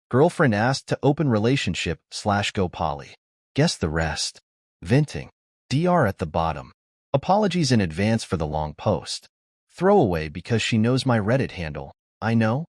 Girlfriend asked to open relationship / go poly. Guess the rest. Venting. DR at the bottom. Apologies in advance for the long post. Throwaway because she knows my Reddit handle. I know.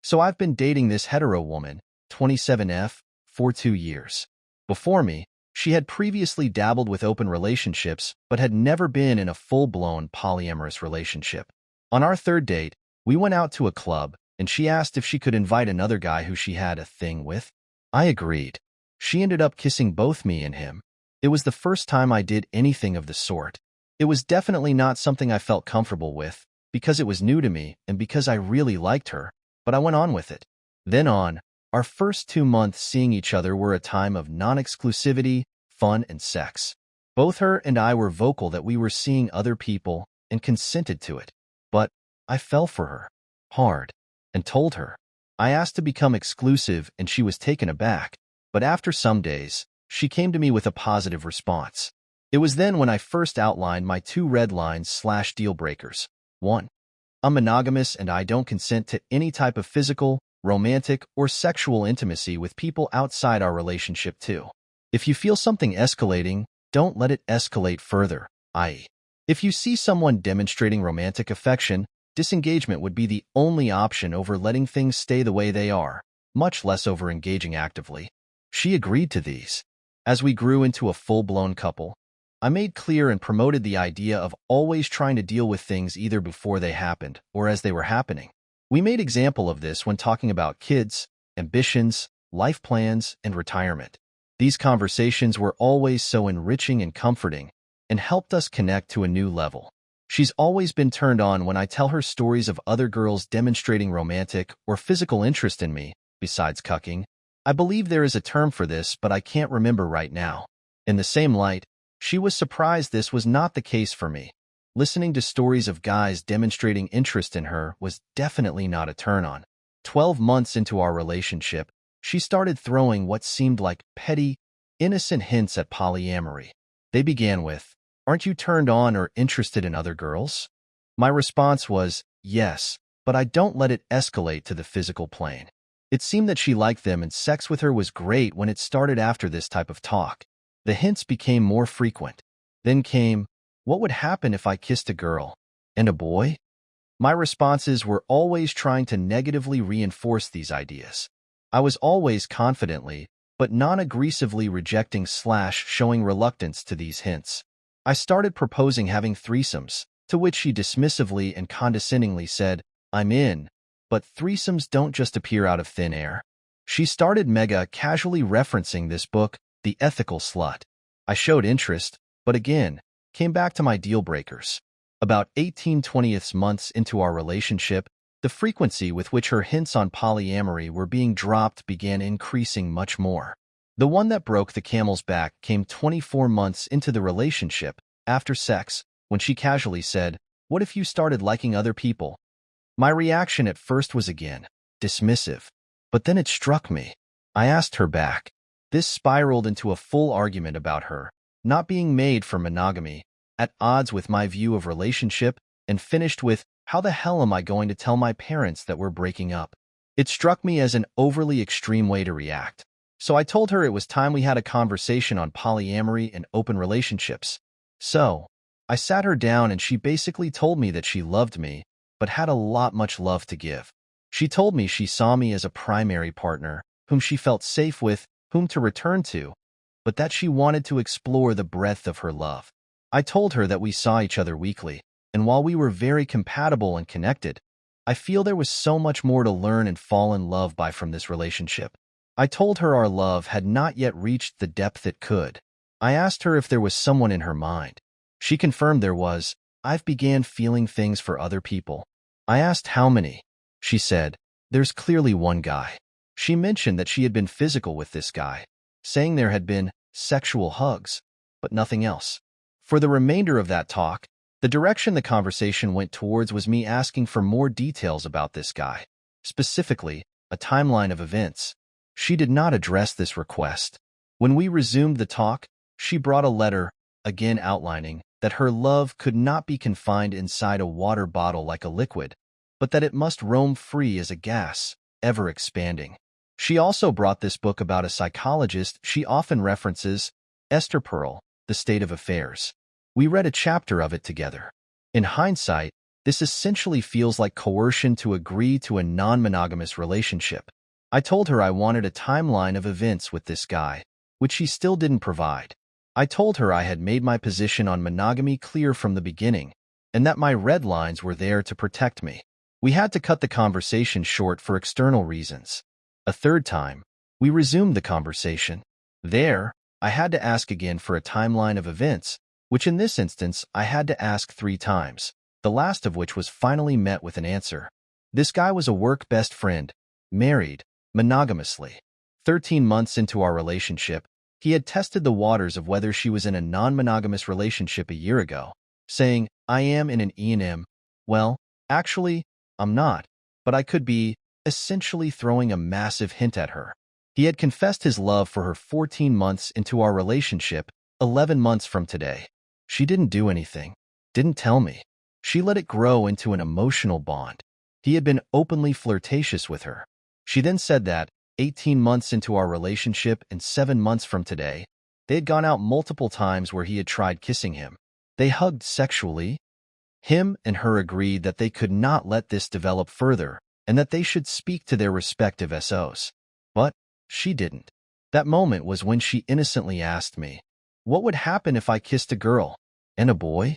So I've been dating this hetero woman, 27F, for 2 years. Before me, she had previously dabbled with open relationships but had never been in a full-blown polyamorous relationship. On our third date, we went out to a club, and she asked if she could invite another guy who she had a thing with. I agreed. She ended up kissing both me and him. It was the first time I did anything of the sort. It was definitely not something I felt comfortable with, because it was new to me and because I really liked her, but I went on with it. Then on, our first 2 months seeing each other were a time of non-exclusivity, fun, and sex. Both her and I were vocal that we were seeing other people and consented to it. But I fell for her. Hard. And told her. I asked to become exclusive and she was taken aback, but after some days, she came to me with a positive response. It was then when I first outlined my 2 red lines / deal breakers. 1. I'm monogamous and I don't consent to any type of physical, romantic, or sexual intimacy with people outside our relationship. 2. If you feel something escalating, don't let it escalate further, i.e., if you see someone demonstrating romantic affection, disengagement would be the only option over letting things stay the way they are, much less over engaging actively. She agreed to these. As we grew into a full-blown couple, I made clear and promoted the idea of always trying to deal with things either before they happened or as they were happening. We made example of this when talking about kids, ambitions, life plans, and retirement. These conversations were always so enriching and comforting and helped us connect to a new level. She's always been turned on when I tell her stories of other girls demonstrating romantic or physical interest in me, besides cucking. I believe there is a term for this, but I can't remember right now. In the same light, she was surprised this was not the case for me. Listening to stories of guys demonstrating interest in her was definitely not a turn-on. 12 months into our relationship, she started throwing what seemed like petty, innocent hints at polyamory. They began with, "Aren't you turned on or interested in other girls?" My response was, "Yes, but I don't let it escalate to the physical plane." It seemed that she liked them and sex with her was great when it started after this type of talk. The hints became more frequent. Then came, "What would happen if I kissed a girl? And a boy?" My responses were always trying to negatively reinforce these ideas. I was always confidently, but non-aggressively rejecting / showing reluctance to these hints. I started proposing having threesomes, to which she dismissively and condescendingly said, "I'm in, but threesomes don't just appear out of thin air." She started mega casually referencing this book, The Ethical Slut. I showed interest, but again, came back to my deal breakers. About 18/20 months into our relationship, the frequency with which her hints on polyamory were being dropped began increasing much more. The one that broke the camel's back came 24 months into the relationship, after sex, when she casually said, "What if you started liking other people?" My reaction at first was again dismissive, but then it struck me. I asked her back. This spiraled into a full argument about her not being made for monogamy, at odds with my view of relationship, and finished with, "How the hell am I going to tell my parents that we're breaking up?" It struck me as an overly extreme way to react. So I told her it was time we had a conversation on polyamory and open relationships. So I sat her down and she basically told me that she loved me, but had much love to give. She told me she saw me as a primary partner, whom she felt safe with, whom to return to, but that she wanted to explore the breadth of her love. I told her that we saw each other weekly, and while we were very compatible and connected, I feel there was so much more to learn and fall in love by from this relationship. I told her our love had not yet reached the depth it could. I asked her if there was someone in her mind. She confirmed there was. "I've began feeling things for other people." I asked how many. She said, "There's clearly one guy." She mentioned that she had been physical with this guy, saying there had been sexual hugs, but nothing else. For the remainder of that talk, the direction the conversation went towards was me asking for more details about this guy, specifically, a timeline of events. She did not address this request. When we resumed the talk, she brought a letter, again outlining that her love could not be confined inside a water bottle like a liquid, but that it must roam free as a gas, ever expanding. She also brought this book about a psychologist she often references, Esther Perel, The State of Affairs. We read a chapter of it together. In hindsight, this essentially feels like coercion to agree to a non-monogamous relationship. I told her I wanted a timeline of events with this guy, which she still didn't provide. I told her I had made my position on monogamy clear from the beginning, and that my red lines were there to protect me. We had to cut the conversation short for external reasons. A third time, we resumed the conversation. There, I had to ask again for a timeline of events, which in this instance I had to ask 3 times, the last of which was finally met with an answer. This guy was a work best friend, married, monogamously. 13 months into our relationship, he had tested the waters of whether she was in a non-monogamous relationship a year ago, saying, I am in an E&M. Well, actually, I'm not, but I could be, essentially throwing a massive hint at her. He had confessed his love for her 14 months into our relationship, 11 months from today. She didn't do anything, didn't tell me. She let it grow into an emotional bond. He had been openly flirtatious with her. She then said that, 18 months into our relationship and 7 months from today, they had gone out multiple times where he had tried kissing him. They hugged sexually. Him and her agreed that they could not let this develop further and that they should speak to their respective SOs. But she didn't. That moment was when she innocently asked me, what would happen if I kissed a girl and a boy?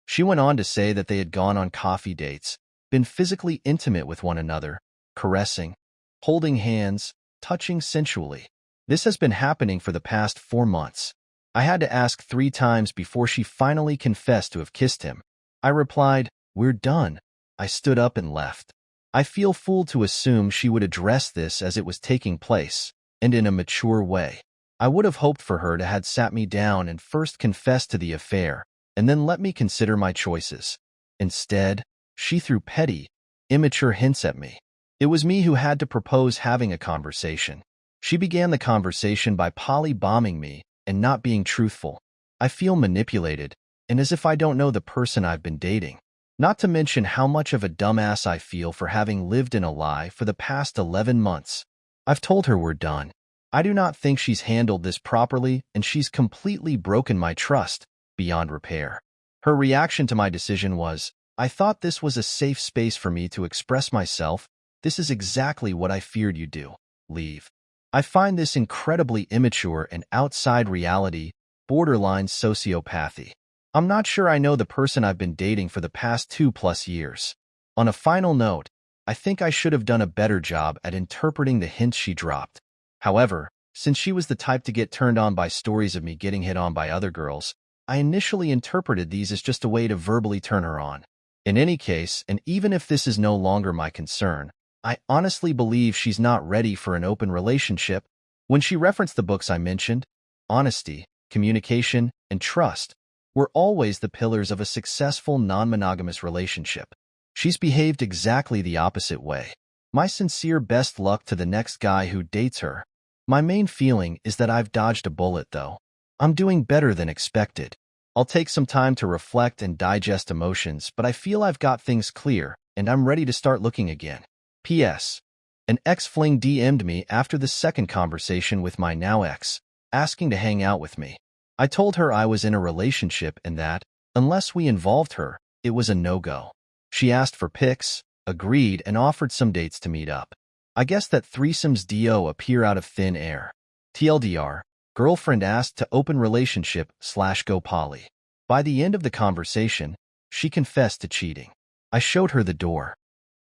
She went on to say that they had gone on coffee dates, been physically intimate with one another, caressing, holding hands, touching sensually. This has been happening for the past 4 months. I had to ask 3 times before she finally confessed to have kissed him. I replied, we're done. I stood up and left. I feel fooled to assume she would address this as it was taking place, and in a mature way. I would have hoped for her to had sat me down and first confessed to the affair, and then let me consider my choices. Instead, she threw petty, immature hints at me. It was me who had to propose having a conversation. She began the conversation by poly-bombing me and not being truthful. I feel manipulated, and as if I don't know the person I've been dating. Not to mention how much of a dumbass I feel for having lived in a lie for the past 11 months. I've told her we're done. I do not think she's handled this properly, and she's completely broken my trust, beyond repair. Her reaction to my decision was, I thought this was a safe space for me to express myself. This is exactly what I feared you'd do. Leave. I find this incredibly immature and outside reality, borderline sociopathy. I'm not sure I know the person I've been dating for the past 2+ years. On a final note, I think I should have done a better job at interpreting the hints she dropped. However, since she was the type to get turned on by stories of me getting hit on by other girls, I initially interpreted these as just a way to verbally turn her on. In any case, and even if this is no longer my concern, I honestly believe she's not ready for an open relationship. When she referenced the books I mentioned, honesty, communication, and trust were always the pillars of a successful non-monogamous relationship. She's behaved exactly the opposite way. My sincere best luck to the next guy who dates her. My main feeling is that I've dodged a bullet, though. I'm doing better than expected. I'll take some time to reflect and digest emotions, but I feel I've got things clear, and I'm ready to start looking again. P.S. An ex-fling DM'd me after the second conversation with my now ex, asking to hang out with me. I told her I was in a relationship and that, unless we involved her, it was a no-go. She asked for pics, agreed, and offered some dates to meet up. I guess that threesomes do appear out of thin air. TLDR, girlfriend asked to open relationship/go poly. By the end of the conversation, she confessed to cheating. I showed her the door.